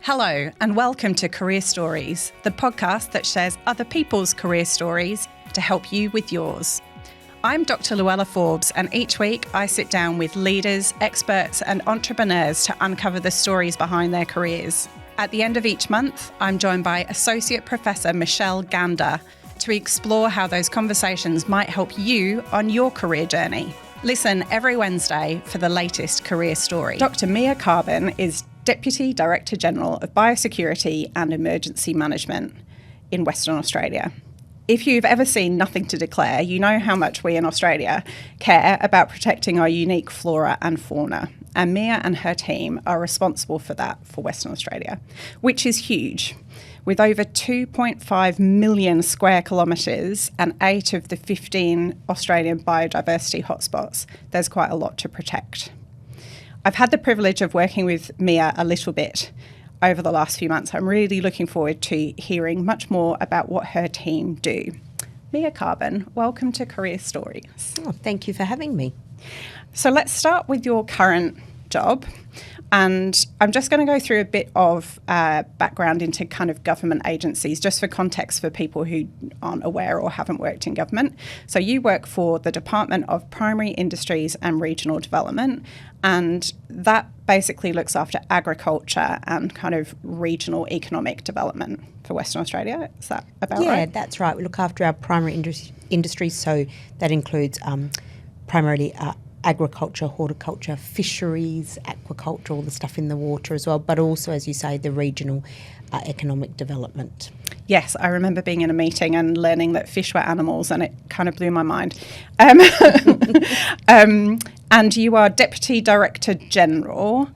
Hello and welcome to Career Stories, the podcast that shares other people's career stories to help you with yours. I'm Dr. Luella Forbes, and each week I sit down with leaders, experts and entrepreneurs to uncover the stories behind their careers. At the end of each month, I'm joined by Associate Professor Michelle Gander to explore how those conversations might help you on your career journey. Listen every Wednesday for the latest career story. Dr. Mia Carbon is Deputy Director General of Biosecurity and Emergency Management in Western Australia. If you've ever seen Nothing to Declare, you know how much we in Australia care about protecting our unique flora and fauna. And Mia and her team are responsible for that for Western Australia, which is huge. With over 2.5 million square kilometres and 8 of the 15 Australian biodiversity hotspots, there's quite a lot to protect. I've had the privilege of working with Mia a little bit over the last few months. I'm really looking forward to hearing much more about what her team do. Mia Carbon, welcome to Career Stories. Oh, thank you for having me. So let's start with your current job. And I'm just going to go through a bit of background into kind of government agencies, just for context for people who aren't aware or haven't worked in government. So you work for the Department of Primary Industries and Regional Development, and that basically looks after agriculture and kind of regional economic development for Western Australia. Is that about right? Yeah, that's right. We look after our primary industries, so that includes primarily agriculture, horticulture, fisheries, aquaculture, all the stuff in the water as well, but also, as you say, the regional economic development. Yes, I remember being in a meeting and learning that fish were animals, and it kind of blew my mind. And you are Deputy Director General.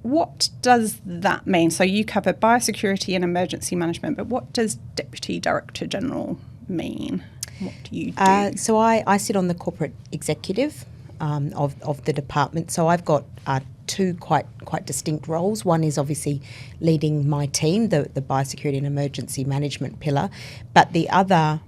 What does that mean? So you cover biosecurity and emergency management, but what does Deputy Director General mean? What do you do? So I sit on the corporate executive of the department. So I've got two quite distinct roles. One is obviously leading my team, the biosecurity and emergency management pillar, but the other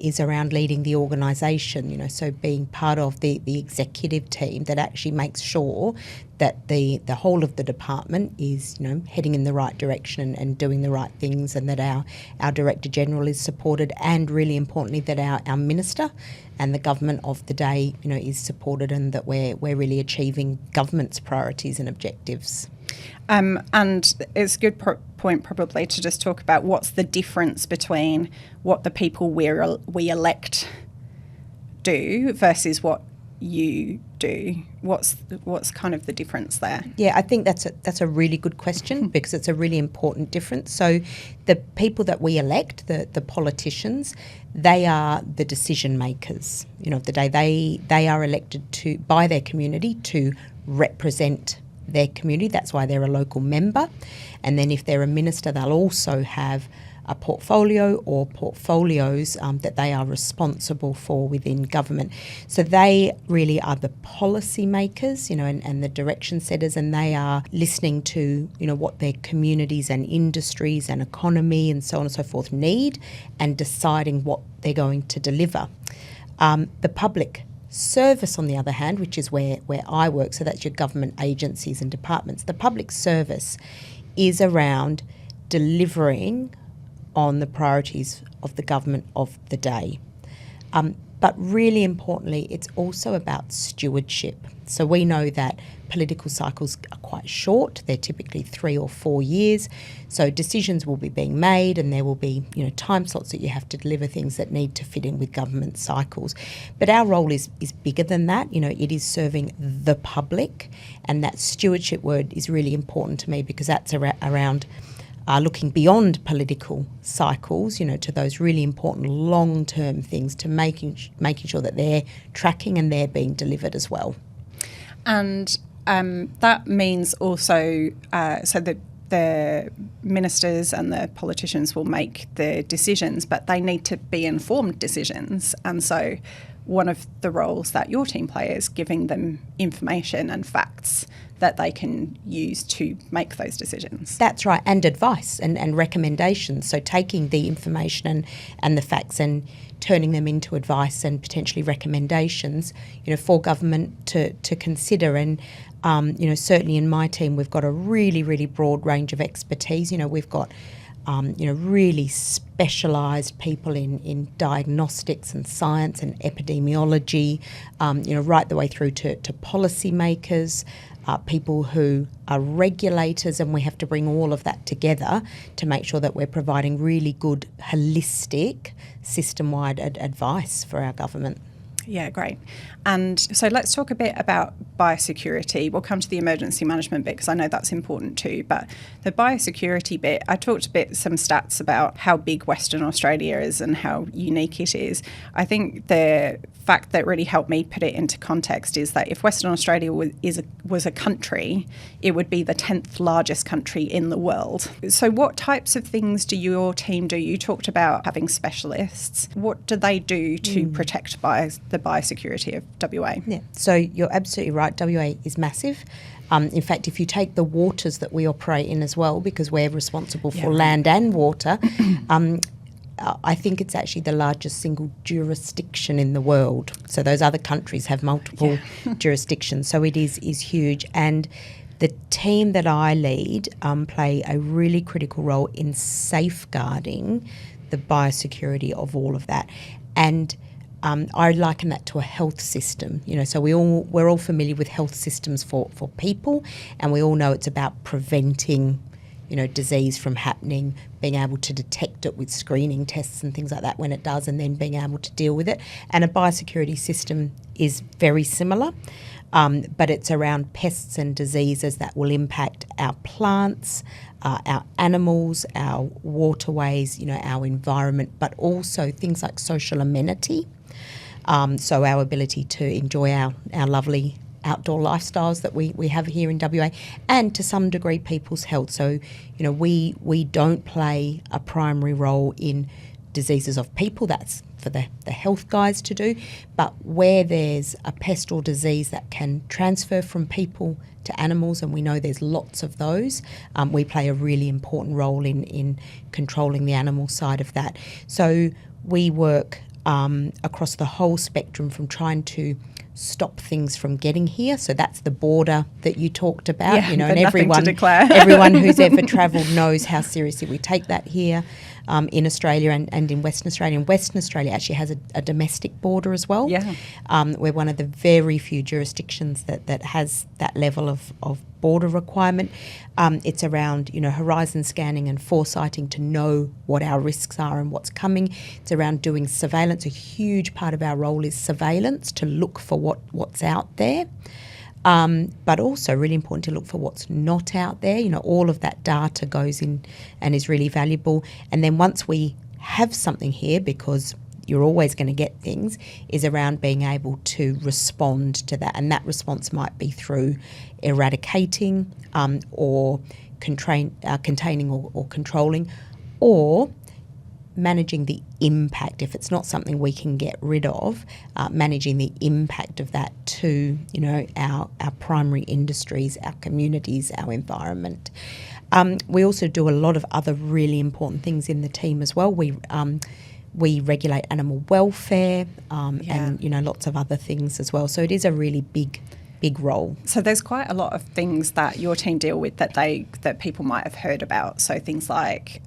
is around leading the organisation, so being part of the executive team that actually makes sure that the whole of the department is, heading in the right direction and doing the right things, and that our Director General is supported, and really importantly that our Minister and the government of the day, is supported, and that we're really achieving government's priorities and objectives. And it's a good point probably to just talk about what's the difference between what the people we elect do versus what you do. What's kind of the difference there? Yeah, I think that's a really good question because it's a really important difference. So the people that we elect, the politicians, they are the decision makers. Of the day, they are elected by their community to represent their community. That's why they're a local member. And then if they're a minister, they'll also have a portfolio or portfolios that they are responsible for within government. So they really are the policy makers, and the direction setters, and they are listening to, what their communities and industries and economy and so on and so forth need, and deciding what they're going to deliver. The public service, on the other hand, which is where I work, so that's your government agencies and departments. The public service is around delivering on the priorities of the government of the day. But really importantly, it's also about stewardship. So we know that political cycles are quite short. They're typically 3 or 4 years. So decisions will be being made, and there will be, time slots that you have to deliver things that need to fit in with government cycles. But our role is bigger than that. It is serving the public, and that stewardship word is really important to me because that's around looking beyond political cycles, to those really important long-term things, to making sure that they're tracking and they're being delivered as well. And that means also so that the ministers and the politicians will make the decisions, but they need to be informed decisions. And so one of the roles that your team play is giving them information and facts that they can use to make those decisions. That's right, and advice and recommendations. So taking the information and the facts and turning them into advice and potentially recommendations, for government to consider. And certainly in my team, we've got a really, really broad range of expertise. We've got really specialised people in diagnostics and science and epidemiology, right the way through to policy makers, people who are regulators, and we have to bring all of that together to make sure that we're providing really good, holistic, system-wide advice for our government. Yeah, great. And so let's talk a bit about biosecurity. We'll come to the emergency management bit because I know that's important too. But the biosecurity bit, I talked some stats about how big Western Australia is and how unique it is. I think the fact that really helped me put it into context is that if Western Australia was a country, it would be the 10th largest country in the world. So what types of things do your team do? You talked about having specialists. What do they do to protect the biosecurity of WA? Yeah, so you're absolutely right. WA is massive. In fact, if you take the waters that we operate in as well, because we're responsible for land and water, I think it's actually the largest single jurisdiction in the world. So those other countries have multiple jurisdictions. So it is huge. And the team that I lead play a really critical role in safeguarding the biosecurity of all of that. And I liken that to a health system. So we're all familiar with health systems for people, and we all know it's about preventing disease from happening, being able to detect it with screening tests and things like that when it does, and then being able to deal with it. And a biosecurity system is very similar, but it's around pests and diseases that will impact our plants, our animals, our waterways, our environment, but also things like social amenity. So our ability to enjoy our lovely outdoor lifestyles that we have here in WA, and to some degree people's health. So, we don't play a primary role in diseases of people. That's for the health guys to do. But where there's a pest or disease that can transfer from people to animals, and we know there's lots of those, we play a really important role in controlling the animal side of that. So we work across the whole spectrum from trying to stop things from getting here. So that's the border that you talked about, and everyone who's ever travelled knows how seriously we take that here in Australia and in Western Australia. And Western Australia actually has a domestic border as well. Yeah. We're one of the very few jurisdictions that has that level of border requirement. It's around, horizon scanning and foresighting to know what our risks are and what's coming. It's around doing surveillance. A huge part of our role is surveillance, to look for what's out there. But also really important to look for what's not out there. All of that data goes in and is really valuable. And then once we have something here, because you're always going to get things, is around being able to respond to that. And that response might be through eradicating or containing or controlling, or managing the impact. If it's not something we can get rid of, managing the impact of that to, our primary industries, our communities, our environment. We also do a lot of other really important things in the team as well. We regulate animal welfare and, lots of other things as well. So it is a really big role. So there's quite a lot of things that your team deal with that people might have heard about. So things like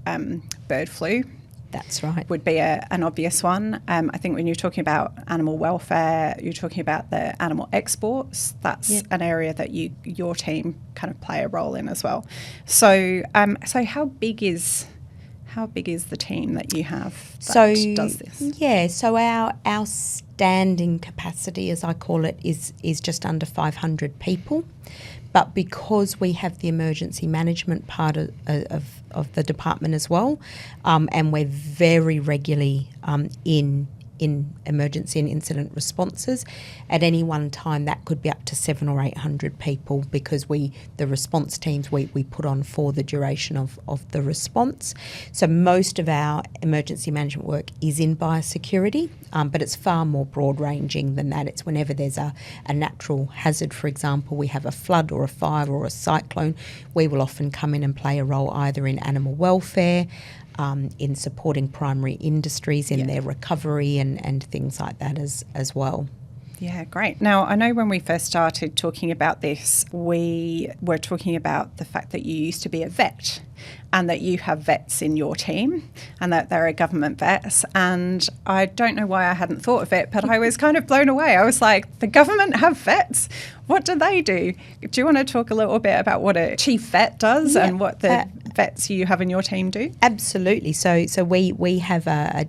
bird flu. That's right. Would be an obvious one. I think when you're talking about animal welfare, you're talking about the animal exports. That's an area that your team kind of play a role in as well. So how big is the team that you have that does this? Yeah, so our standing capacity, as I call it, is just under 500 people. But because we have the emergency management part of the department as well, and we're very regularly in in emergency and incident responses. At any one time, that could be up to 700 or 800 people, because the response teams we put on for the duration of the response. So most of our emergency management work is in biosecurity, but it's far more broad ranging than that. It's whenever there's a natural hazard, for example, we have a flood or a fire or a cyclone, we will often come in and play a role either in animal welfare, in supporting primary industries in their recovery and things like that as well. Yeah, great. Now, I know when we first started talking about this, we were talking about the fact that you used to be a vet and that you have vets in your team and that there are government vets. And I don't know why I hadn't thought of it, but I was kind of blown away. I was like, the government have vets? What do they do? Do you want to talk a little bit about what a chief vet does and what the vets you have in your team do? Absolutely. So we have a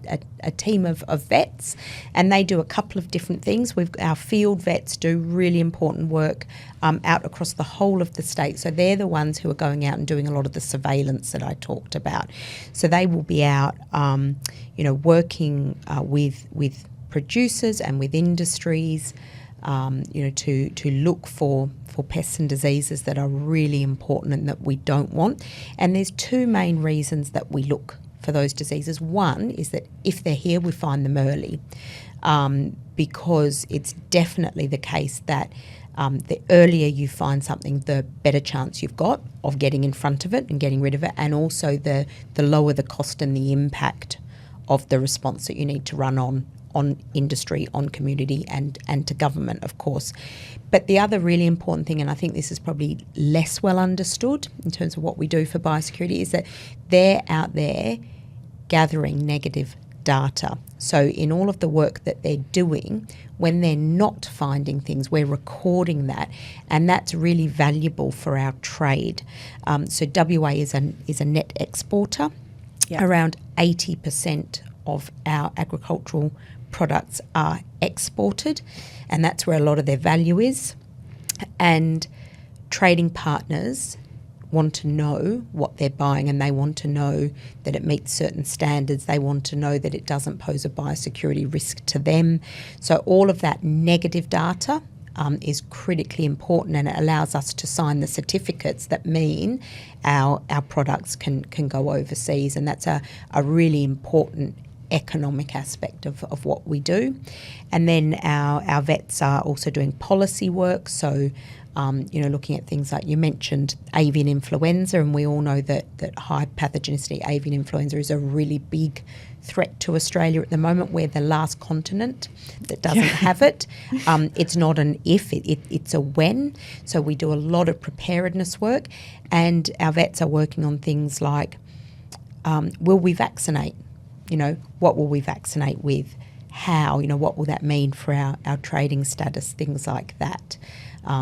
team of vets, and they do a couple of different things. Our field vets do really important work out across the whole of the state. So they're the ones who are going out and doing a lot of the surveillance that I talked about. So they will be out, working with producers and with industries, to look for pests and diseases that are really important and that we don't want. And there's two main reasons that we look for those diseases. One is that if they're here, we find them early, because it's definitely the case that the earlier you find something, the better chance you've got of getting in front of it and getting rid of it, and also the lower the cost and the impact of the response that you need to run on industry, on community and to government, of course. But the other really important thing, and I think this is probably less well understood in terms of what we do for biosecurity, is that they're out there gathering negative data. So in all of the work that they're doing, when they're not finding things, we're recording that, and that's really valuable for our trade. So WA is a net exporter. Yeah. Around 80% of our agricultural products are exported, and that's where a lot of their value is. And trading partners want to know what they're buying, and they want to know that it meets certain standards. They want to know that it doesn't pose a biosecurity risk to them. So all of that negative data is critically important, and it allows us to sign the certificates that mean our products can go overseas, and that's a really important economic aspect of what we do. And then our vets are also doing policy work, so looking at things like, you mentioned avian influenza, and we all know that high pathogenicity avian influenza is a really big threat to Australia at the moment. We're the last continent that doesn't have it. It's not an if, it's a when. So we do a lot of preparedness work, and our vets are working on things like, will we vaccinate? What will we vaccinate with? How? What will that mean for our trading status? Things like that.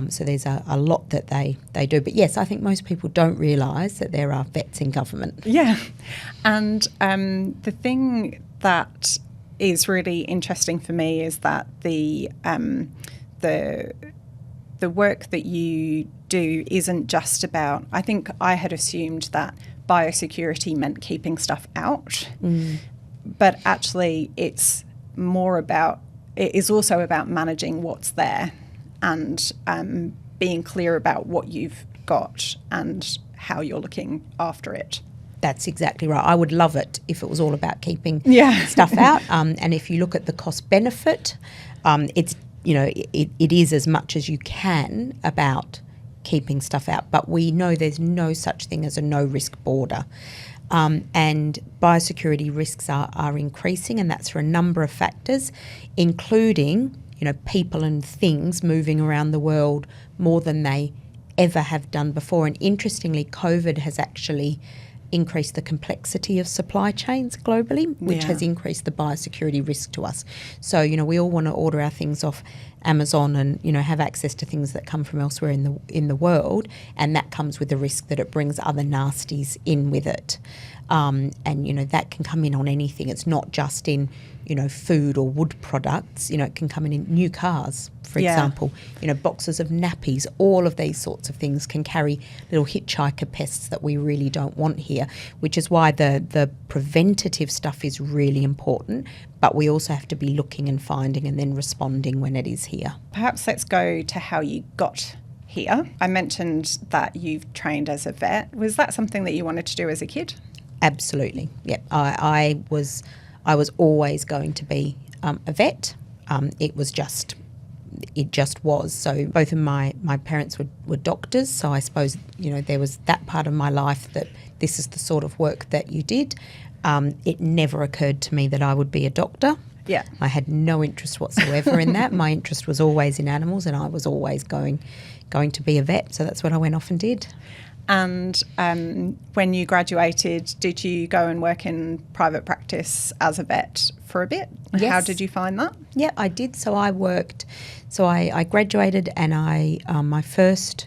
So there's a lot that they do. But yes, I think most people don't realise that there are vets in government. Yeah. And the thing that is really interesting for me is that the work that you do isn't just about, I think I had assumed that biosecurity meant keeping stuff out. But actually it is also about managing what's there and being clear about what you've got and how you're looking after it. That's exactly right. I would love it if it was all about keeping stuff out. And if you look at the cost benefit, it's it is as much as you can about keeping stuff out. But we know there's no such thing as a no risk border. And biosecurity risks are increasing, and that's for a number of factors, including, people and things moving around the world more than they ever have done before. And interestingly, COVID has actually increased the complexity of supply chains globally, which has increased the biosecurity risk to us. So, we all want to order our things off Amazon and, have access to things that come from elsewhere in the world, and that comes with the risk that it brings other nasties in with it. And, that can come in on anything. It's not just in, food or wood products. It can come in new cars, for example. Boxes of nappies, all of these sorts of things can carry little hitchhiker pests that we really don't want here, which is why the preventative stuff is really important. but we also have to be looking and finding and then responding when it is here. Perhaps let's go to how you got here. I mentioned that you've trained as a vet. Was that something that you wanted to do as a kid? Absolutely. Yep. I was always going to be a vet. It just was. So both of my parents were doctors, so I suppose, there was that part of my life that this is the sort of work that you did. It never occurred to me that I would be a doctor. Yeah. I had no interest whatsoever in that. My interest was always in animals, and I was always going to be a vet, so that's what I went off and did. And when you graduated, did you go and work in private practice as a vet for a bit? Yes. How did you find that? Yeah, I did. So I worked. So I graduated, and my first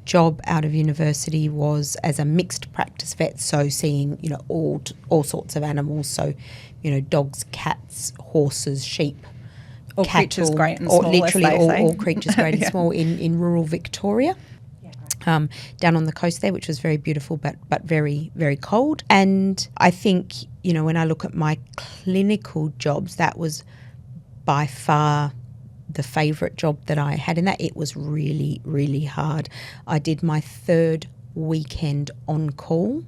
job out of university was as a mixed practice vet. So seeing all sorts of animals. So dogs, cats, horses, sheep. All cattle, creatures great and small, literally as they say. all creatures great and Yeah. small in rural Victoria. Down on the coast there, which was very beautiful but very, very cold. And I think, when I look at my clinical jobs, that was by far the favourite job that I had in that. It was really, really hard. I did my third weekend on call,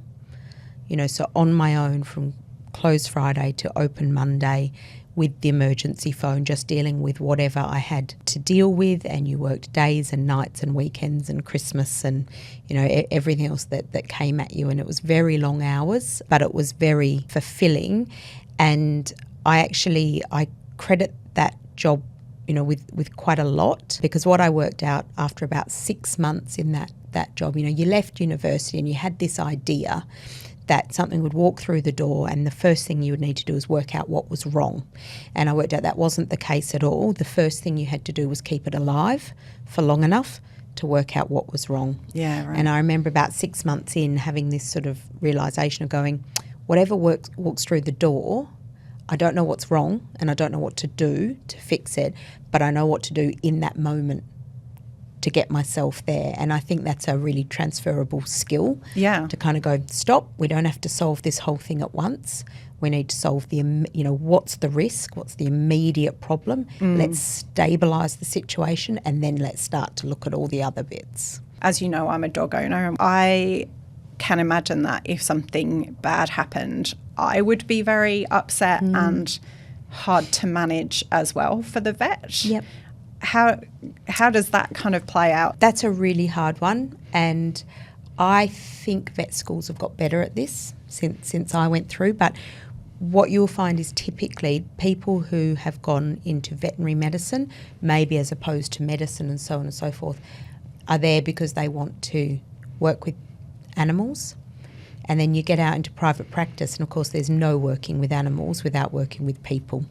so on my own from close Friday to open Monday, with the emergency phone, just dealing with whatever I had to deal with. And you worked days and nights and weekends and Christmas and, everything else that came at you. And it was very long hours, but it was very fulfilling. And I credit that job, with quite a lot, because what I worked out after about 6 months in that job, you left university and you had this idea that something would walk through the door and the first thing you would need to do is work out what was wrong. And I worked out that wasn't the case at all. The first thing you had to do was keep it alive for long enough to work out what was wrong. Yeah, right. And I remember about 6 months in having this sort of realisation of going, whatever walks through the door, I don't know what's wrong and I don't know what to do to fix it, but I know what to do in that moment to get myself there. And I think that's a really transferable skill. Yeah. To kind of go, stop, we don't have to solve this whole thing at once. We need to solve what's the risk, what's the immediate problem. Let's stabilise the situation and then let's start to look at all the other bits. As you know, I'm a dog owner. I can imagine that if something bad happened, I would be very upset and hard to manage as well for the vet. Yep. How does that kind of play out? That's a really hard one, and I think vet schools have got better at this since I went through. But what you'll find is typically people who have gone into veterinary medicine, maybe as opposed to medicine and so on and so forth, are there because they want to work with animals. And then you get out into private practice, and of course there's no working with animals without working with people.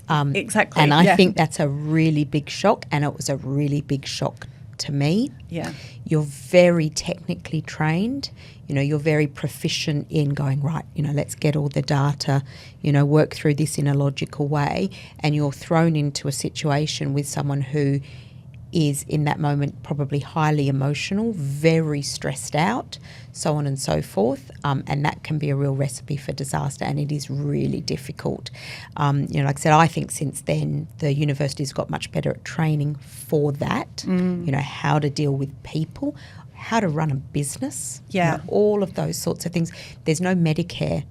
Exactly. And I think that's a really big shock, and it was a really big shock to me. Yeah. You're very technically trained, you're very proficient in going, right, let's get all the data, work through this in a logical way, and you're thrown into a situation with someone who is in that moment probably highly emotional, very stressed out, so on and so forth, and that can be a real recipe for disaster, and it is really difficult. Like I said, I think since then the university's got much better at training for that, how to deal with people, how to run a business, all of those sorts of things. There's no Medicare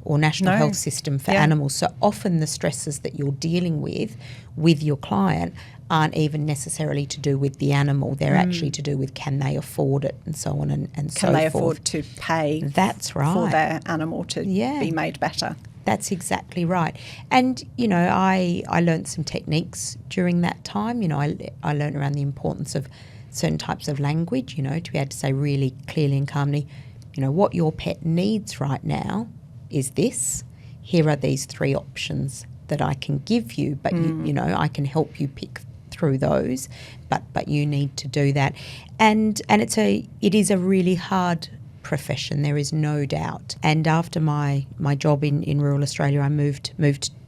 or national health system for animals, so often the stresses that you're dealing with your client aren't even necessarily to do with the animal. They're actually to do with can they afford it and so on and so forth. Can they afford to pay That's right. for their animal to be made better? That's exactly right. And, I learned some techniques during that time. I learned around the importance of certain types of language, to be able to say really clearly and calmly, what your pet needs right now is this. Here are these 3 options that I can give you, but I can help you pick through those, but you need to do that. And it is a really hard profession, there is no doubt. And after my job in rural Australia, I moved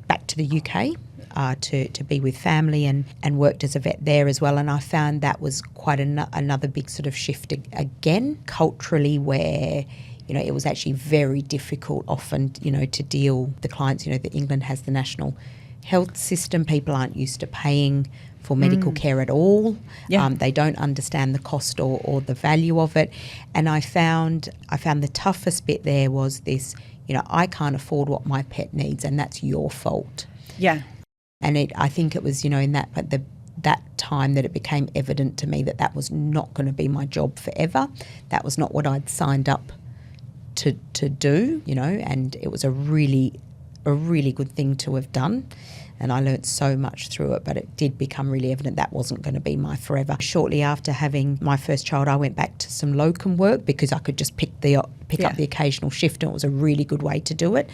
back to the UK to be with family and worked as a vet there as well. And I found that was quite another big sort of shift again, culturally, where it was actually very difficult often, to deal the clients. That England has the national health system. People aren't used to paying for medical care at all. Yeah. They don't understand the cost or the value of it. And I found the toughest bit there was this, I can't afford what my pet needs, and that's your fault. Yeah. And I think it was, in that time that it became evident to me that was not going to be my job forever. That was not what I'd signed up to do, and it was a really good thing to have done. And I learnt so much through it, but it did become really evident that wasn't going to be my forever. Shortly after having my first child, I went back to some locum work because I could just pick up the occasional shift, and it was a really good way to do it.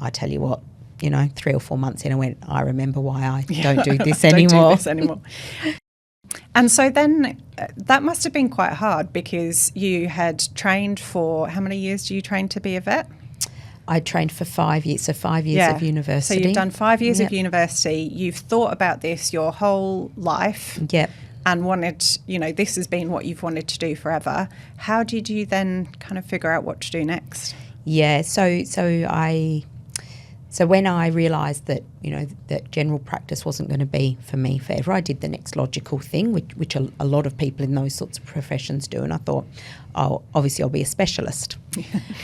I tell you what, 3 or 4 months in, I went, I remember why I don't do this anymore. Don't do this anymore. And so then that must have been quite hard because you had trained for, how many years do you train to be a vet? I trained for 5 years, so 5 years of university. So you've done 5 years of university. You've thought about this your whole life. Yep. And wanted, this has been what you've wanted to do forever. How did you then kind of figure out what to do next? Yeah, So when I realised that, that general practice wasn't going to be for me forever, I did the next logical thing, which a lot of people in those sorts of professions do. And I thought, obviously I'll be a specialist.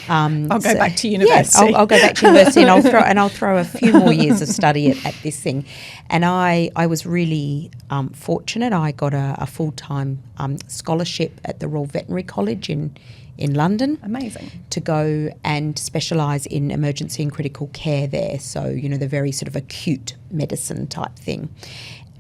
I'll go back to university. Yes, I'll go back to university and I'll throw a few more years of study at this thing. And I was really fortunate. I got a full-time scholarship at the Royal Veterinary College in London. Amazing. To go and specialise in emergency and critical care there. So, the very sort of acute medicine type thing.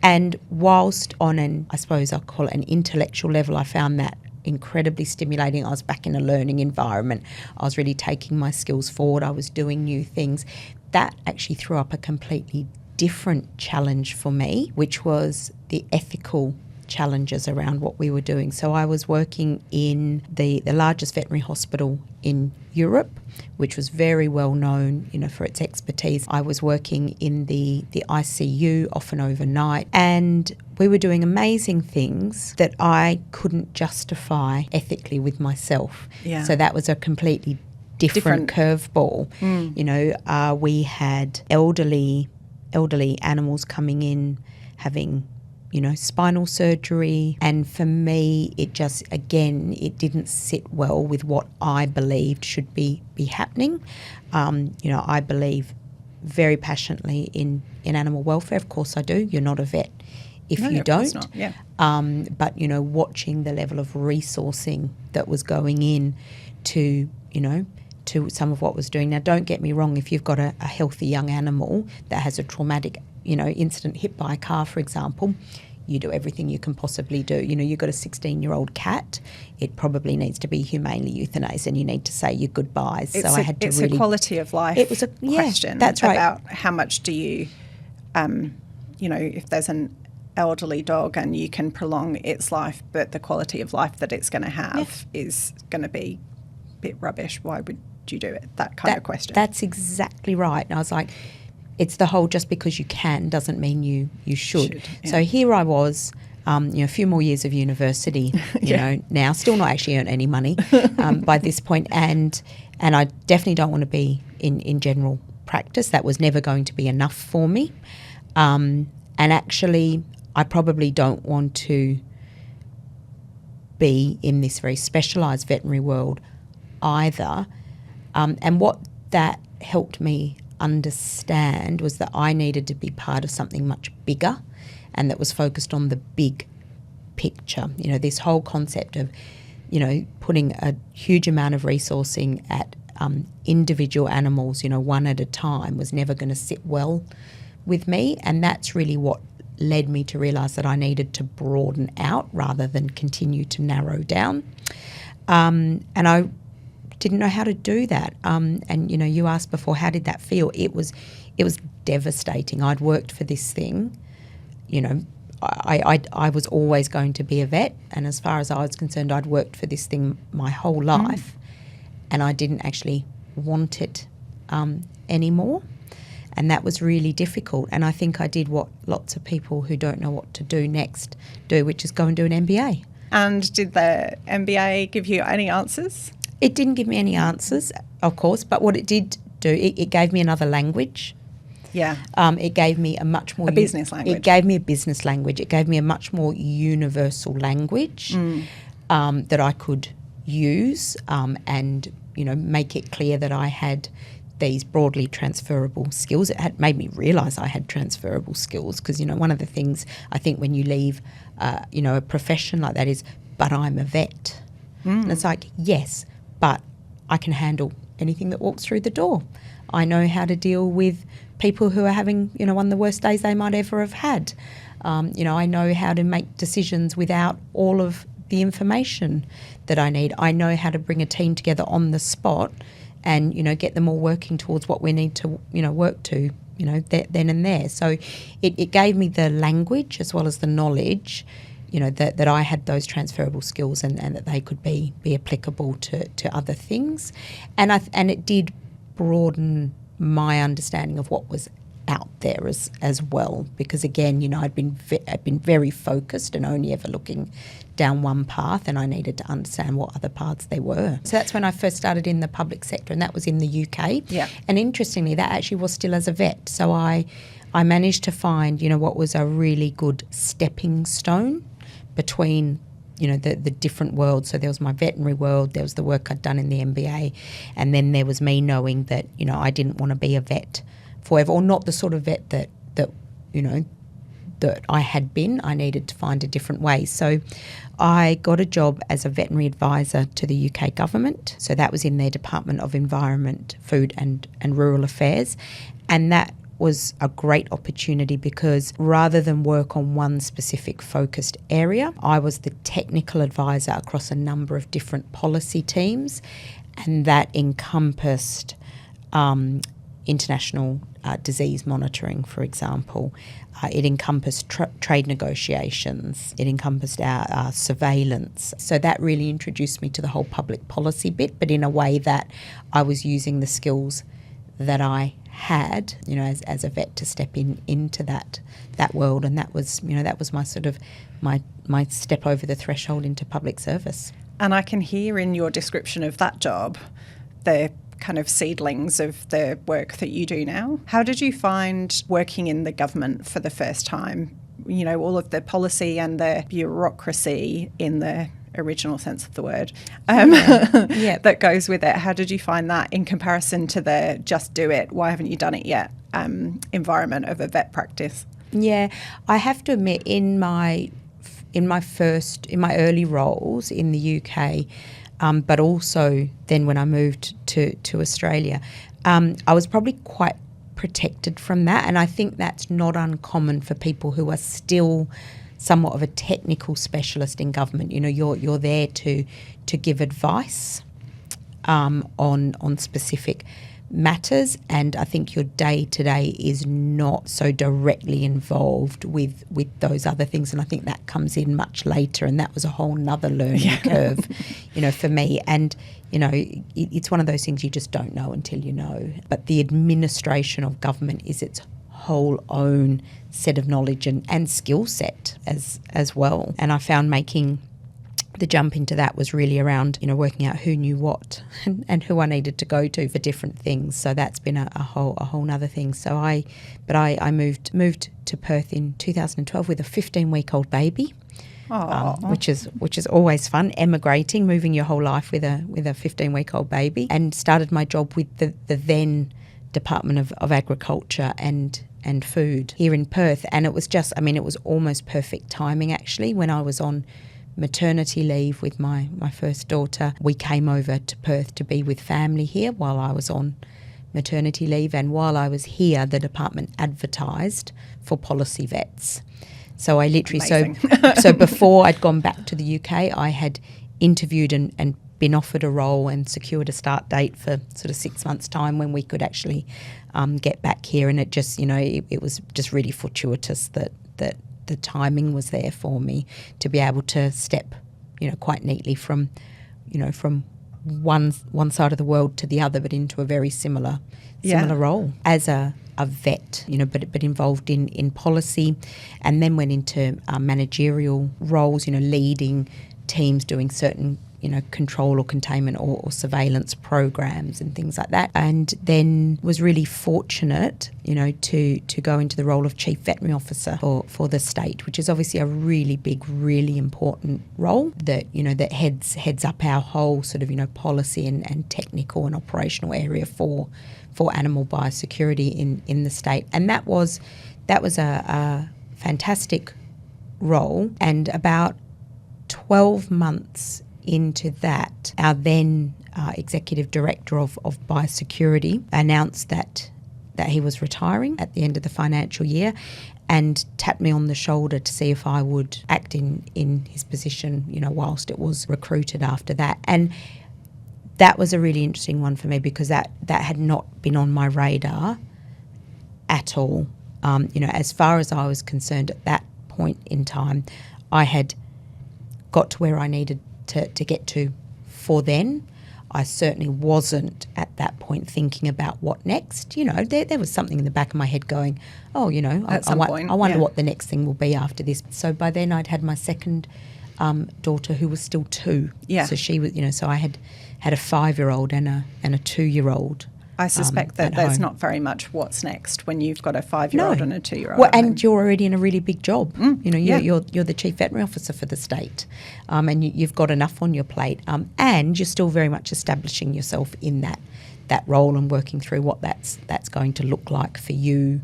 And whilst on I suppose I'll call it an intellectual level, I found that incredibly stimulating. I was back in a learning environment. I was really taking my skills forward. I was doing new things. That actually threw up a completely different challenge for me, which was the ethical challenges around what we were doing. So I was working in the largest veterinary hospital in Europe, which was very well known, for its expertise. I was working in the ICU, often overnight, and we were doing amazing things that I couldn't justify ethically with myself. Yeah. So that was a completely different curveball. We had elderly animals coming in having spinal surgery. And for me, it just, again, it didn't sit well with what I believed should be happening. I believe very passionately in animal welfare. Of course I do. You're not a vet if you don't. Of course not. Yeah. But, watching the level of resourcing that was going in to some of what was doing. Now, don't get me wrong, if you've got a healthy young animal that has a traumatic incident, hit by a car, for example, you do everything you can possibly do. You've got a 16-year-old cat, it probably needs to be humanely euthanized and you need to say your goodbyes. It's a quality of life question. That's right. About how much do you, if there's an elderly dog and you can prolong its life, but the quality of life that it's going to have is going to be a bit rubbish, why would you do it? That kind of question. That's exactly right. And I was like, it's the whole just because you can doesn't mean you should. Yeah. So here I was, a few more years of university, now still not actually earn any money by this point, and I definitely don't want to be in general practice. That was never going to be enough for me, and actually I probably don't want to be in this very specialised veterinary world either. And what that helped me understand was that I needed to be part of something much bigger and that was focused on the big picture. This whole concept of, putting a huge amount of resourcing at individual animals, one at a time was never going to sit well with me. And that's really what led me to realise that I needed to broaden out rather than continue to narrow down. And I didn't know how to do that. And you asked before, how did that feel? It was devastating. I'd worked for this thing. I was always going to be a vet, and as far as I was concerned, I'd worked for this thing my whole life, and I didn't actually want it anymore. And that was really difficult. And I think I did what lots of people who don't know what to do next do, which is go and do an MBA. And did the MBA give you any answers? It didn't give me any answers, of course, but what it did do, it gave me another language. Yeah. It gave me a much more... business language. It gave me a business language. It gave me a much more universal language that I could use and, make it clear that I had these broadly transferable skills. It had made me realise I had transferable skills because, one of the things I think when you leave, a profession like that is, but I'm a vet. And it's like, yes, but I can handle anything that walks through the door. I know how to deal with people who are having, one of the worst days they might ever have had. I know how to make decisions without all of the information that I need. I know how to bring a team together on the spot and, get them all working towards what we need to, work to, then and there. So it gave me the language as well as the knowledge, that I had those transferable skills and that they could be applicable to other things. And it did broaden my understanding of what was out there as well, because again, I'd been very focused and only ever looking down one path, and I needed to understand what other paths there were. So that's when I first started in the public sector, and that was in the UK. Yeah. And interestingly, that actually was still as a vet. So I managed to find, what was a really good stepping stone between the different worlds. So there was my veterinary world, there was the work I'd done in the MBA, and then there was me knowing that, I didn't want to be a vet forever, or not the sort of vet that I had been. I needed to find a different way. So I got a job as a veterinary advisor to the UK government. So that was in their Department of Environment, Food and Rural Affairs. And that was a great opportunity because rather than work on one specific focused area, I was the technical advisor across a number of different policy teams, and that encompassed international disease monitoring, for example. It encompassed trade negotiations. It encompassed our surveillance. So that really introduced me to the whole public policy bit, but in a way that I was using the skills that I had, as a vet to step into that world, and that was my sort of my step over the threshold into public service. And I can hear in your description of that job the kind of seedlings of the work that you do now. How did you find working in the government for the first time? All of the policy and the bureaucracy in the original sense of the word that goes with it. How did you find that in comparison to the just do it, why haven't you done it yet environment of a vet practice? Yeah, I have to admit in my early roles in the UK, but also then when I moved to Australia, I was probably quite protected from that, and I think that's not uncommon for people who are still somewhat of a technical specialist in government. You're there to give advice on specific matters, and I think your day-to-day is not so directly involved with those other things, and I think that comes in much later, and that was a whole nother learning curve, for me. And, it's one of those things you just don't know until you know. But the administration of government is its whole own set of knowledge and skill set as well. And I found making the jump into that was really around, working out who knew what and who I needed to go to for different things. So that's been a whole nother thing. So I moved to Perth in 2012 with a 15-week-old baby, which is always fun. Emigrating, moving your whole life with a 15-week-old baby, and started my job with the then Department of Agriculture and Food here in Perth. And it was it was almost perfect timing actually. When I was on maternity leave with my first daughter, we came over to Perth to be with family here while I was on maternity leave. And while I was here, the department advertised for policy vets. So I literally, so before I'd gone back to the UK, I had interviewed and been offered a role and secured a start date for sort of 6 months' time when we could actually get back here. And it just, it was just really fortuitous that the timing was there for me to be able to step, quite neatly from one side of the world to the other, but into a very similar role as a vet, but involved in policy, and then went into managerial roles, leading teams, doing certain control or containment or surveillance programs and things like that. And then was really fortunate, to go into the role of Chief Veterinary Officer for the state, which is obviously a really big, really important role that, that heads up our whole sort of, policy and technical and operational area for animal biosecurity in the state. And that was a fantastic role. And about 12 months into that, our then executive director of biosecurity announced that he was retiring at the end of the financial year, and tapped me on the shoulder to see if I would act in his position, whilst it was recruited after that. And that was a really interesting one for me, because that had not been on my radar at all. As far as I was concerned at that point in time, I had got to where I needed to get to for then. I certainly wasn't at that point thinking about what next. There was something in the back of my head going, I wonder what the next thing will be after this. So by then I'd had my second daughter, who was still 2. Yeah. So she was, so I had a 5-year-old and a 2-year-old. I suspect that there's not very much what's next when you've got a 5-year-old and a 2-year-old. Well, and you're already in a really big job. You're the Chief Veterinary Officer for the state, and you've got enough on your plate, and you're still very much establishing yourself in that role and working through what that's going to look like for you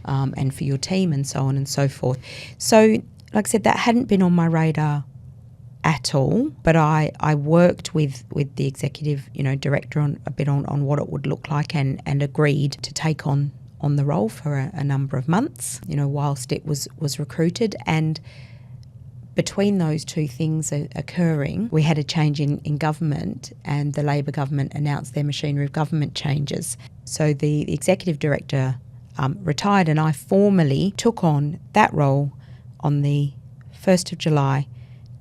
and for your team and so on and so forth. So, like I said, that hadn't been on my radar at all, but I worked with the executive director on what it would look like, and agreed to take on the role for a number of months, whilst it was recruited. And between those two things occurring, we had a change in government, and the Labor government announced their machinery of government changes. So the executive director retired, and I formally took on that role on the 1st of July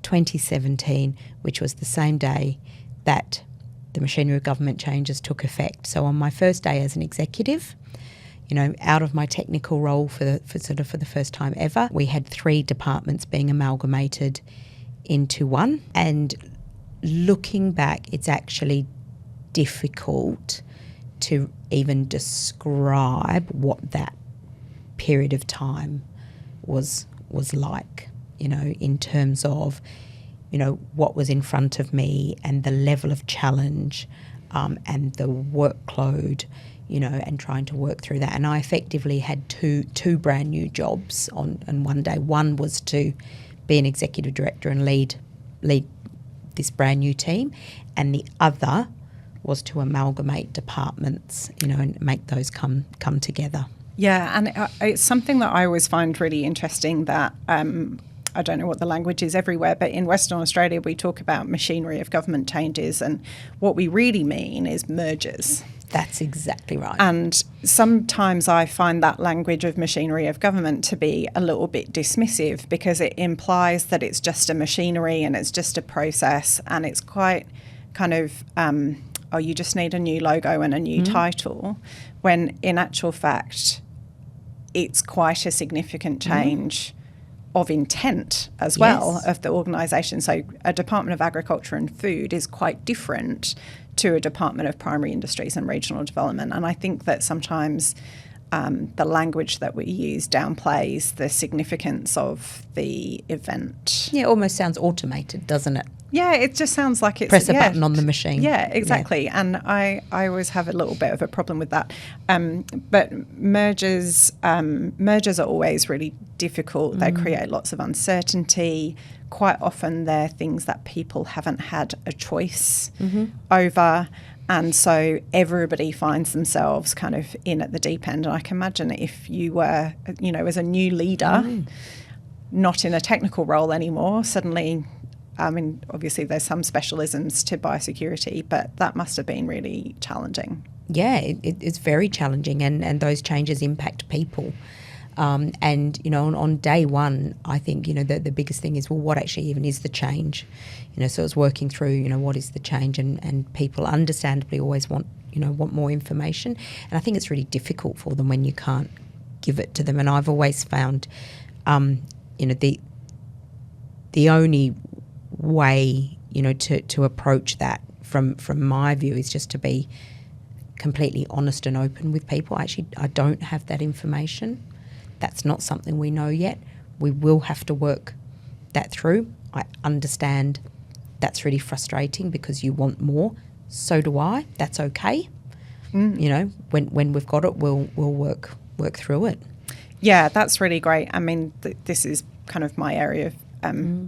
2017, which was the same day that the machinery of government changes took effect. So on my first day as an executive, out of my technical role for the first time ever, we had 3 departments being amalgamated into one. And looking back, it's actually difficult to even describe what that period of time was like. In terms of, what was in front of me and the level of challenge and the workload, and trying to work through that. And I effectively had two brand new jobs on one day. One was to be an executive director and lead this brand new team, and the other was to amalgamate departments, and make those come together. Yeah, and it's something that I always find really interesting that I don't know what the language is everywhere, but in Western Australia we talk about machinery of government changes, and what we really mean is mergers. That's exactly right. And sometimes I find that language of machinery of government to be a little bit dismissive, because it implies that it's just a machinery and it's just a process, and it's quite kind of, you just need a new logo and a new title, when in actual fact it's quite a significant change of intent as well of the organisation. So a Department of Agriculture and Food is quite different to a Department of Primary Industries and Regional Development. And I think that sometimes the language that we use downplays the significance of the event. Yeah, it almost sounds automated, doesn't it? Yeah, it just sounds like it's... Press a button on the machine. Yeah, exactly. Yeah. And I always have a little bit of a problem with that. But mergers are always really difficult. They create lots of uncertainty. Quite often they're things that people haven't had a choice over. And so everybody finds themselves kind of in at the deep end. And I can imagine if you were, as a new leader, not in a technical role anymore, suddenly... obviously there's some specialisms to biosecurity, but that must have been really challenging. Yeah, it's very challenging, and those changes impact people. And, on day one, I think, the biggest thing is, well, what actually even is the change? So it's working through, what is the change, and people understandably always want more information. And I think it's really difficult for them when you can't give it to them. And I've always found, the only way to approach that from my view is just to be completely honest and open with people. I don't have that information. That's not something we know yet. We will have to work that through. I understand that's really frustrating because you want more. So do I. That's okay. When we've got it, we'll work through it. Yeah, that's really great. I mean, this is kind of my area of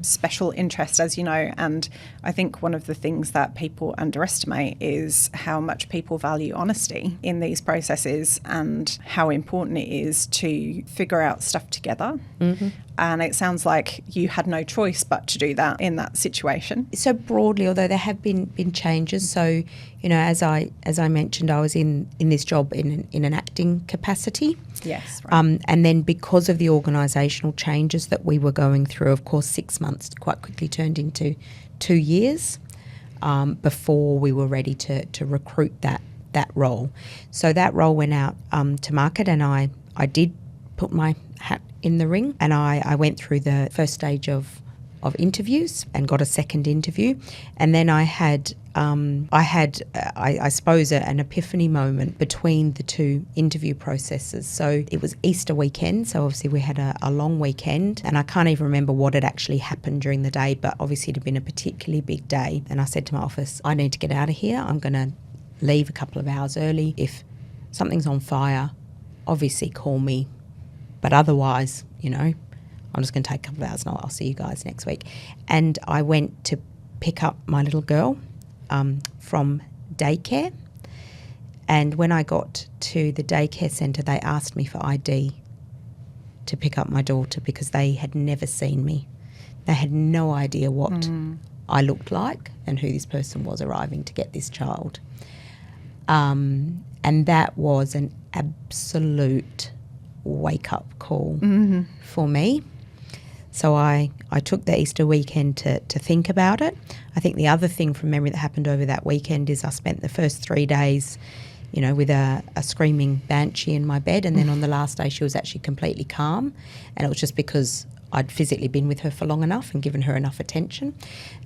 special interest, as you know, and I think one of the things that people underestimate is how much people value honesty in these processes and how important it is to figure out stuff together. Mm-hmm. And it sounds like you had no choice but to do that in that situation. So broadly, although there have been changes, so as I mentioned, I was in this job in an acting capacity. Yes. Right. And then because of the organisational changes that we were going through, of course, 6 months quite quickly turned into 2 years before we were ready to recruit that role. So that role went out to market, and I did put my hat in the ring, and I went through the first stage of interviews and got a second interview, and then I had I suppose an epiphany moment between the two interview processes. So it was Easter weekend, so obviously we had a long weekend, and I can't even remember what had actually happened during the day, but obviously it had been a particularly big day. And I said to my office, I need to get out of here. I'm going to leave a couple of hours early. If something's on fire, obviously call me, but otherwise, I'm just going to take a couple of hours and I'll see you guys next week. And I went to pick up my little girl from daycare. And when I got to the daycare centre, they asked me for ID to pick up my daughter because they had never seen me. They had no idea what I looked like and who this person was arriving to get this child. And that was an absolute wake-up call for me. So I took the Easter weekend to think about it. I think the other thing from memory that happened over that weekend is I spent the first 3 days, with a screaming banshee in my bed, and then on the last day she was actually completely calm, and it was just because I'd physically been with her for long enough and given her enough attention.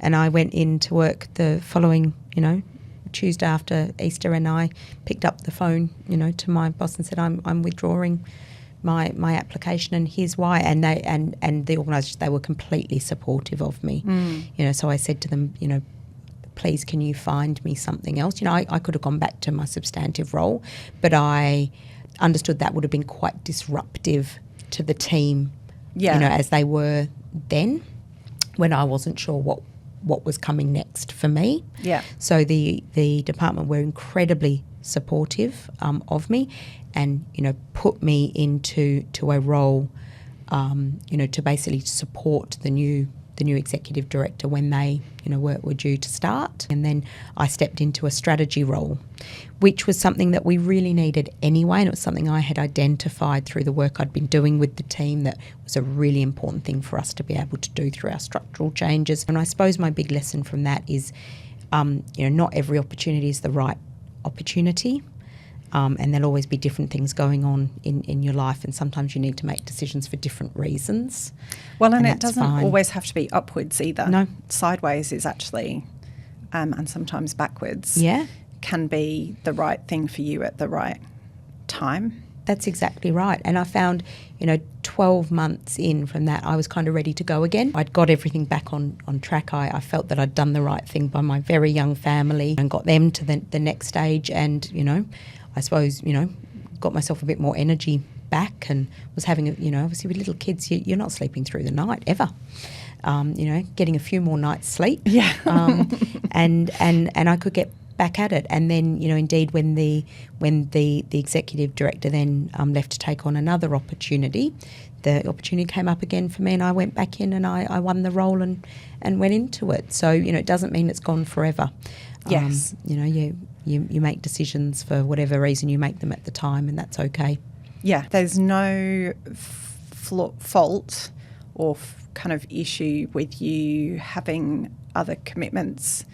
And I went into work the following, Tuesday after Easter, and I picked up the phone, to my boss and said, I'm withdrawing my application, and here's why. And they and the organisation, they were completely supportive of me. So I said to them, please, can you find me something else? I could have gone back to my substantive role, but I understood that would have been quite disruptive to the team, as they were then, when I wasn't sure what was coming next for me. Yeah. So the department were incredibly supportive of me, and put me into a role to basically support the new executive director when they were due to start. And then I stepped into a strategy role, which was something that we really needed anyway, and it was something I had identified through the work I'd been doing with the team that was a really important thing for us to be able to do through our structural changes. And I suppose my big lesson from that is not every opportunity is the right opportunity. And there'll always be different things going on in your life, and sometimes you need to make decisions for different reasons. Well, and it doesn't always have to be upwards either. No. Sideways is actually, and sometimes backwards, can be the right thing for you at the right time. That's exactly right. And I found, 12 months in from that, I was kind of ready to go again. I'd got everything back on track. I felt that I'd done the right thing by my very young family and got them to the next stage, and, I suppose, got myself a bit more energy back, and was having, obviously with little kids, you're not sleeping through the night ever. Getting a few more nights sleep. Yeah. And I could get back at it. And then, indeed, when the executive director then left to take on another opportunity, the opportunity came up again for me, and I went back in and I won the role and went into it. So, it doesn't mean it's gone forever. Yes. You make decisions for whatever reason, you make them at the time, and that's okay. Yeah, there's no fault or kind of issue with you having other commitments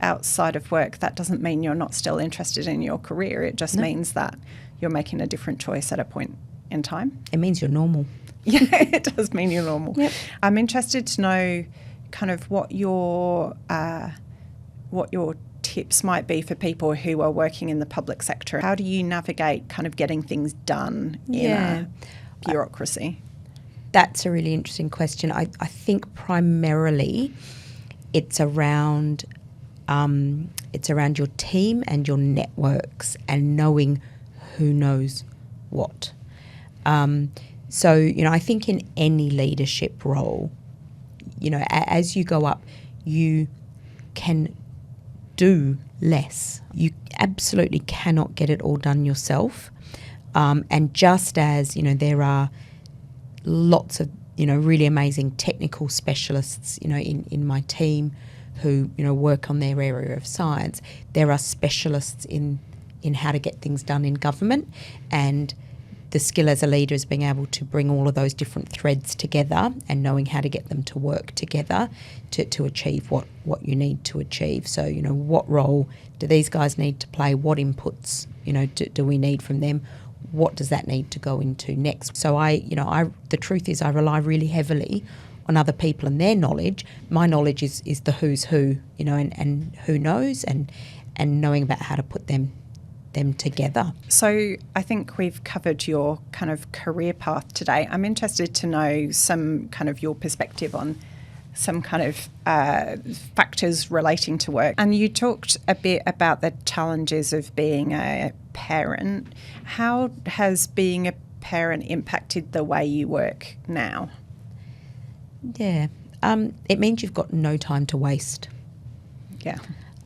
outside of work. That doesn't mean you're not still interested in your career. It just means that you're making a different choice at a point in time. It means you're normal. Yeah, it does mean you're normal. Yep. I'm interested to know kind of what your tips might be for people who are working in the public sector. How do you navigate kind of getting things done in a bureaucracy? That's a really interesting question. I think primarily it's around your team and your networks and knowing who knows what. So, you know, I think in any leadership role, you know, as you go up, you can do less. You absolutely cannot get it all done yourself. And just as, you know, there are lots of, you know, really amazing technical specialists, you know, in my team who, you know, work on their area of science, there are specialists in how to get things done in government, and the skill as a leader is being able to bring all of those different threads together and knowing how to get them to work together to achieve what you need to achieve. So, you know, what role do these guys need to play? What inputs, you know, do we need from them? What does that need to go into next? So the truth is I rely really heavily on other people and their knowledge. My knowledge is the who's who, you know, and who knows and knowing about how to put them together. So I think we've covered your kind of career path today. I'm interested to know some kind of your perspective on some kind of factors relating to work. And you talked a bit about the challenges of being a parent. How has being a parent impacted the way you work now? Yeah, it means you've got no time to waste. Yeah.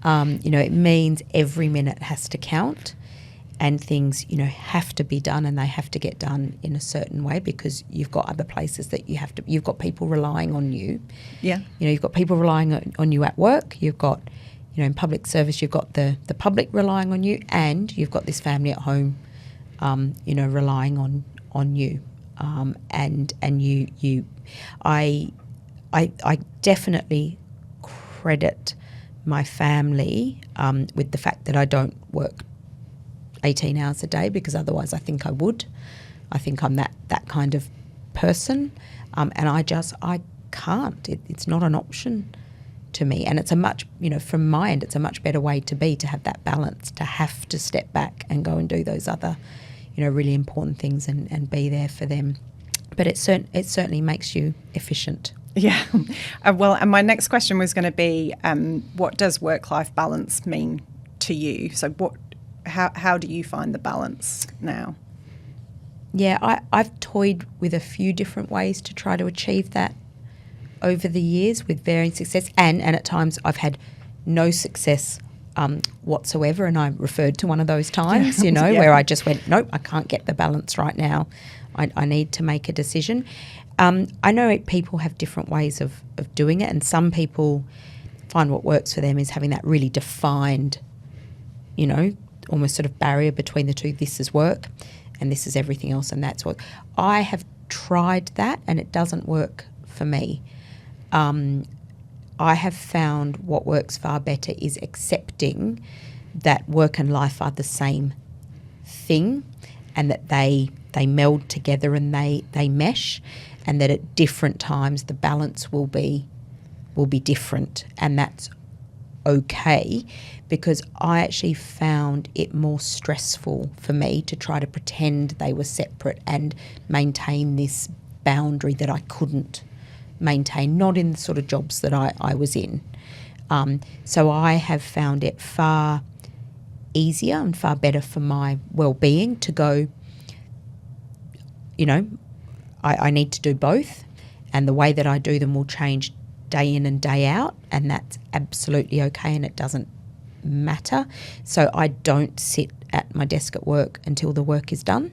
You know, it means every minute has to count. And things, you know, have to be done, and they have to get done in a certain way because you've got other places that you've got people relying on you. Yeah. You know, you've got people relying on you at work. You've got, you know, in public service, you've got the public relying on you, and you've got this family at home, you know, relying on you. I definitely credit my family with the fact that I don't work 18 hours a day, because otherwise I think I would. I think I'm that kind of person, and I can't. It's not an option to me, and it's a much, you know, from my end, it's a much better way to be, to have that balance, to have to step back and go and do those other, you know, really important things and be there for them. But it certainly makes you efficient. Yeah. Well, and my next question was going to be, what does work-life balance mean to you? So how do you find the balance now? Yeah, I've toyed with a few different ways to try to achieve that over the years with varying success, and at times I've had no success whatsoever, and I referred to one of those times, you know, where I just went, nope, I can't get the balance right now. I need to make a decision. I know people have different ways of doing it, and some people find what works for them is having that really defined, you know, almost sort of barrier between the two. This is work and this is everything else, and that's what I have tried that, and it doesn't work for me. I have found what works far better is accepting that work and life are the same thing, and that they meld together and they mesh, and that at different times the balance will be different, and that's okay, because I actually found it more stressful for me to try to pretend they were separate and maintain this boundary that I couldn't maintain, not in the sort of jobs that I was in. So I have found it far easier and far better for my well-being to go, you know, I need to do both, and the way that I do them will change day in and day out, and that's absolutely okay, and it doesn't matter. So I don't sit at my desk at work until the work is done.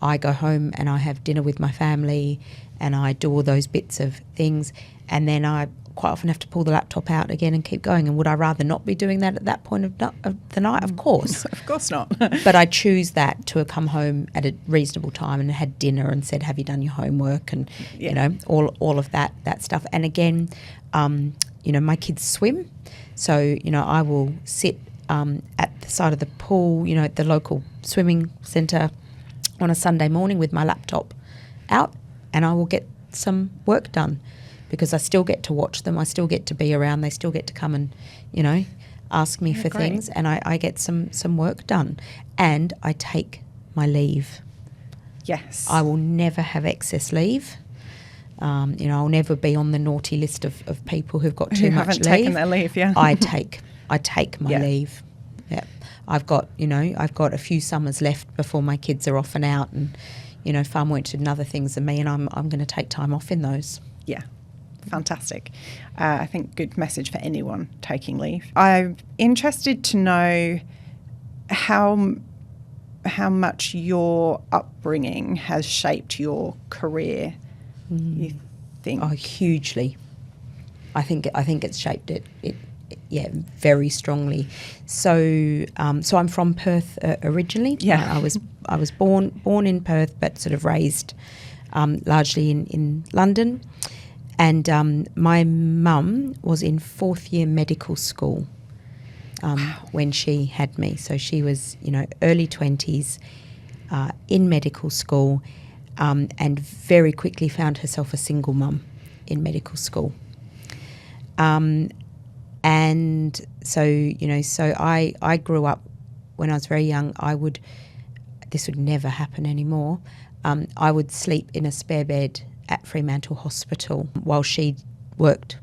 I go home and I have dinner with my family, and I do all those bits of things, and then I quite often have to pull the laptop out again and keep going. And would I rather not be doing that at that point of the night? Of course. Of course not. But I choose that to come home at a reasonable time and had dinner and said, have you done your homework? And, you know, all of that stuff. And again, you know, my kids swim. So, you know, I will sit at the side of the pool, you know, at the local swimming centre on a Sunday morning with my laptop out, and I will get some work done, because I still get to watch them. I still get to be around. They still get to come and, you know, ask me for great. things, and I get some work done. And I take my leave. Yes. I will never have excess leave. You know, I'll never be on the naughty list of people who've got too much leave. Haven't taken their leave, yeah. I take my leave. Yeah. I've got a few summers left before my kids are off and out, and, you know, far more interested in other things than me, and I'm going to take time off in those. Yeah. Fantastic. I think good message for anyone taking leave. I'm interested to know how much your upbringing has shaped your career, you think? Oh, hugely. I think it's shaped it very strongly. So I'm from Perth originally. Yeah. I was born in Perth, but sort of raised largely in London. And my mum was in 4th year medical school when she had me. So she was, you know, early 20s in medical school, and very quickly found herself a single mum in medical school. And so, you know, so I grew up when I was very young. This would never happen anymore. I would sleep in a spare bed at Fremantle Hospital while she worked,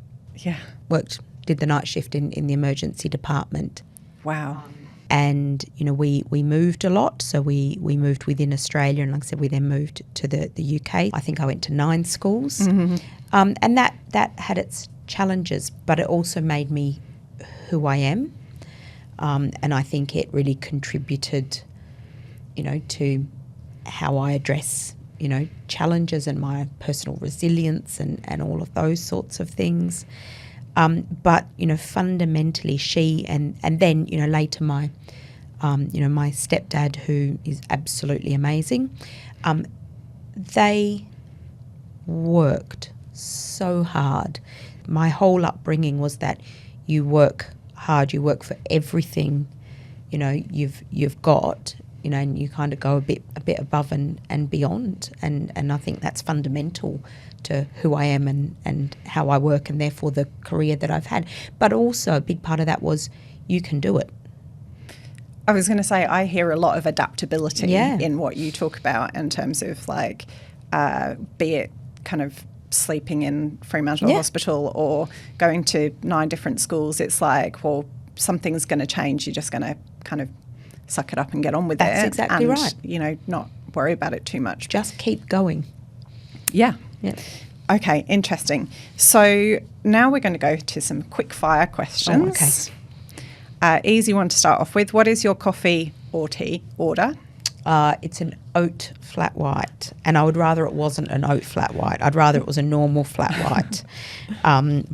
did the night shift in the emergency department. Wow. And, you know, we moved a lot. So we moved within Australia, and like I said, we then moved to the UK. I think I went to 9 schools. Mm-hmm. And that had its challenges, but it also made me who I am. And I think it really contributed, you know, to how I address, you know, challenges and my personal resilience and all of those sorts of things. But, you know, fundamentally she and then, you know, later my, you know, my stepdad, who is absolutely amazing, they worked so hard. My whole upbringing was that you work hard, you work for everything, you know, you've got, you know, and you kind of go a bit above and beyond. And I think that's fundamental to who I am and how I work, and therefore the career that I've had. But also a big part of that was you can do it. I was going to say, I hear a lot of adaptability in what you talk about in terms of, like, be it kind of sleeping in Fremantle Hospital or going to 9 different schools. It's like, well, something's going to change. You're just going to kind of suck it up and get on with it. That's exactly and, right. you know, not worry about it too much. Just keep going. Yeah. Yeah. Okay, interesting. So now we're going to go to some quick fire questions. Oh, okay. Easy one to start off with. What is your coffee or tea order? It's an oat flat white, and I would rather it wasn't an oat flat white. I'd rather it was a normal flat white.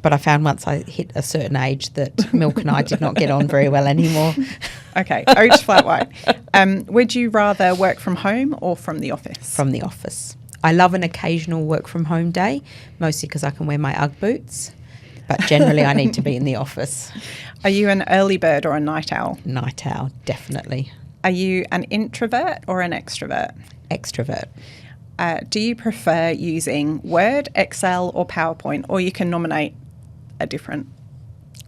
But I found once I hit a certain age that milk and I did not get on very well anymore. Okay, oat flat white. Would you rather work from home or from the office? From the office. I love an occasional work from home day, mostly because I can wear my Ugg boots, but generally I need to be in the office. Are you an early bird or a night owl? Night owl, definitely. Are you an introvert or an extrovert? Extrovert. Do you prefer using Word, Excel or PowerPoint, or you can nominate a different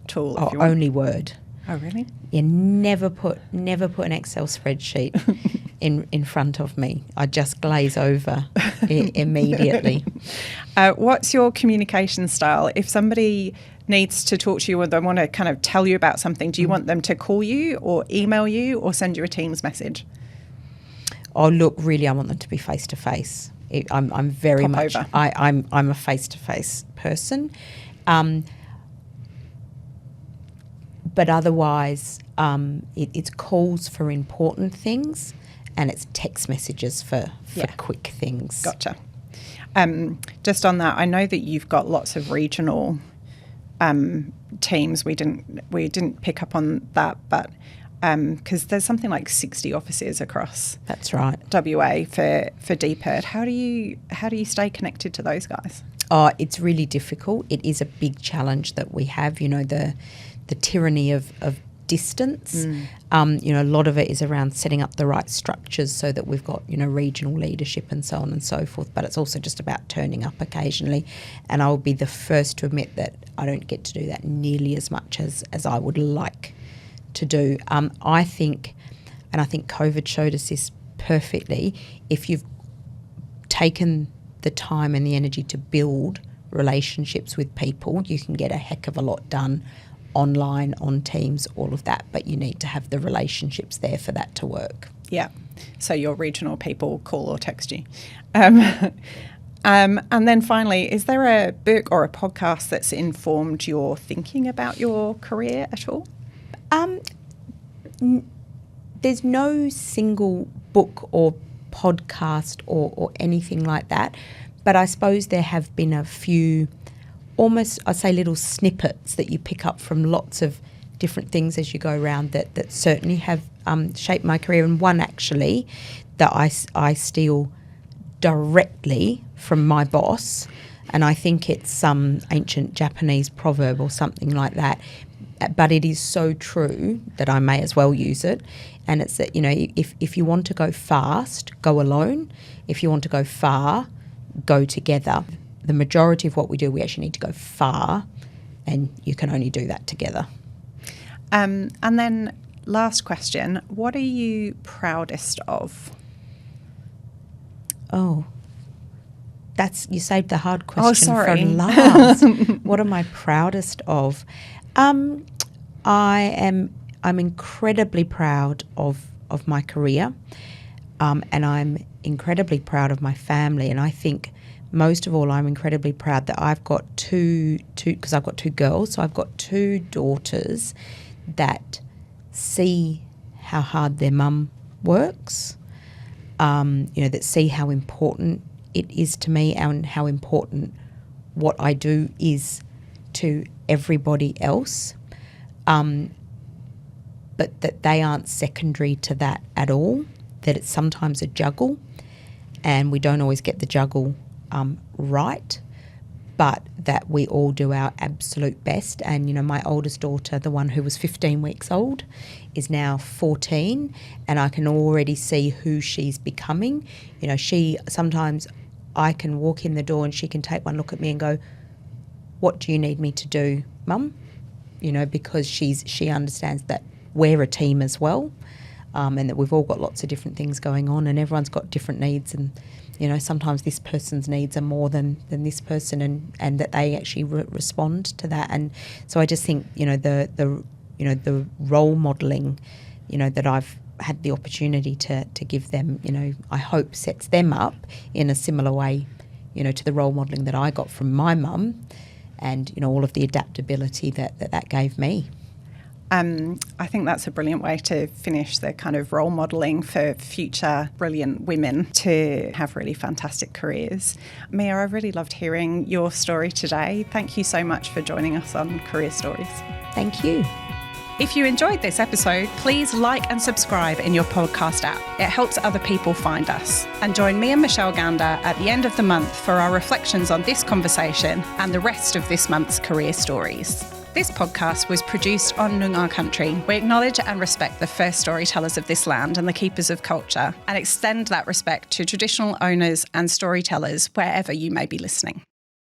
tool if you want? Only Word. Oh, really? You never put an Excel spreadsheet in front of me. I just glaze over immediately. What's your communication style? If somebody needs to talk to you or they want to kind of tell you about something, do you want them to call you or email you or send you a Teams message? Oh, look, really, I want them to be face to face. I'm very Pop much. over. I'm a face to face person. But otherwise, it's calls for important things, and it's text messages for quick things. Gotcha. Just on that, I know that you've got lots of regional teams. We didn't pick up on that, but because there's something like 60 offices across. That's right. WA for DPIRD. How do you stay connected to those guys? Oh, it's really difficult. It is a big challenge that we have. You know, the tyranny of distance. A lot of it is around setting up the right structures so that we've got, regional leadership and so on and so forth. But it's also just about turning up occasionally. And I'll be the first to admit that I don't get to do that nearly as much as I would like to do. I think COVID showed us this perfectly. If you've taken the time and the energy to build relationships with people, you can get a heck of a lot done online, on Teams, all of that, but you need to have the relationships there for that to work. Yeah. So your regional people call or text you. And then finally, is there a book or a podcast that's informed your thinking about your career at all? There's no single book or podcast or anything like that, but I suppose there have been a few almost, I'd say, little snippets that you pick up from lots of different things as you go around that certainly have shaped my career. And one actually that I steal directly from my boss, and I think it's some ancient Japanese proverb or something like that, but it is so true that I may as well use it. And it's that, if you want to go fast, go alone. If you want to go far, go together. The majority of what we do, we actually need to go far, and you can only do that together. And then last question, what are you proudest of? Oh, you saved the hard question for sorry. last. What am I proudest of? I'm incredibly proud of my career, and I'm incredibly proud of my family. And I think most of all, I'm incredibly proud that I've got two because I've got two girls, so I've got two daughters that see how hard their mum works, that see how important it is to me and how important what I do is to everybody else, but that they aren't secondary to that at all, that it's sometimes a juggle and we don't always get the juggle right, but that we all do our absolute best. And, my oldest daughter, the one who was 15 weeks old, is now 14, and I can already see who she's becoming. Sometimes I can walk in the door and she can take one look at me and go, "What do you need me to do, Mum?" Because she understands that we're a team as well, and that we've all got lots of different things going on and everyone's got different needs, and sometimes this person's needs are more than this person, and that they actually respond to that. And so I just think the role modelling that I've had the opportunity to give them, I hope sets them up in a similar way to the role modelling that I got from my mum, and all of the adaptability that gave me. I think that's a brilliant way to finish, the kind of role modelling for future brilliant women to have really fantastic careers. Mia, I really loved hearing your story today. Thank you so much for joining us on Career Stories. Thank you. If you enjoyed this episode, please like and subscribe in your podcast app. It helps other people find us. And join me and Michelle Gander at the end of the month for our reflections on this conversation and the rest of this month's Career Stories. This podcast was produced on Noongar country. We acknowledge and respect the first storytellers of this land and the keepers of culture, and extend that respect to traditional owners and storytellers wherever you may be listening.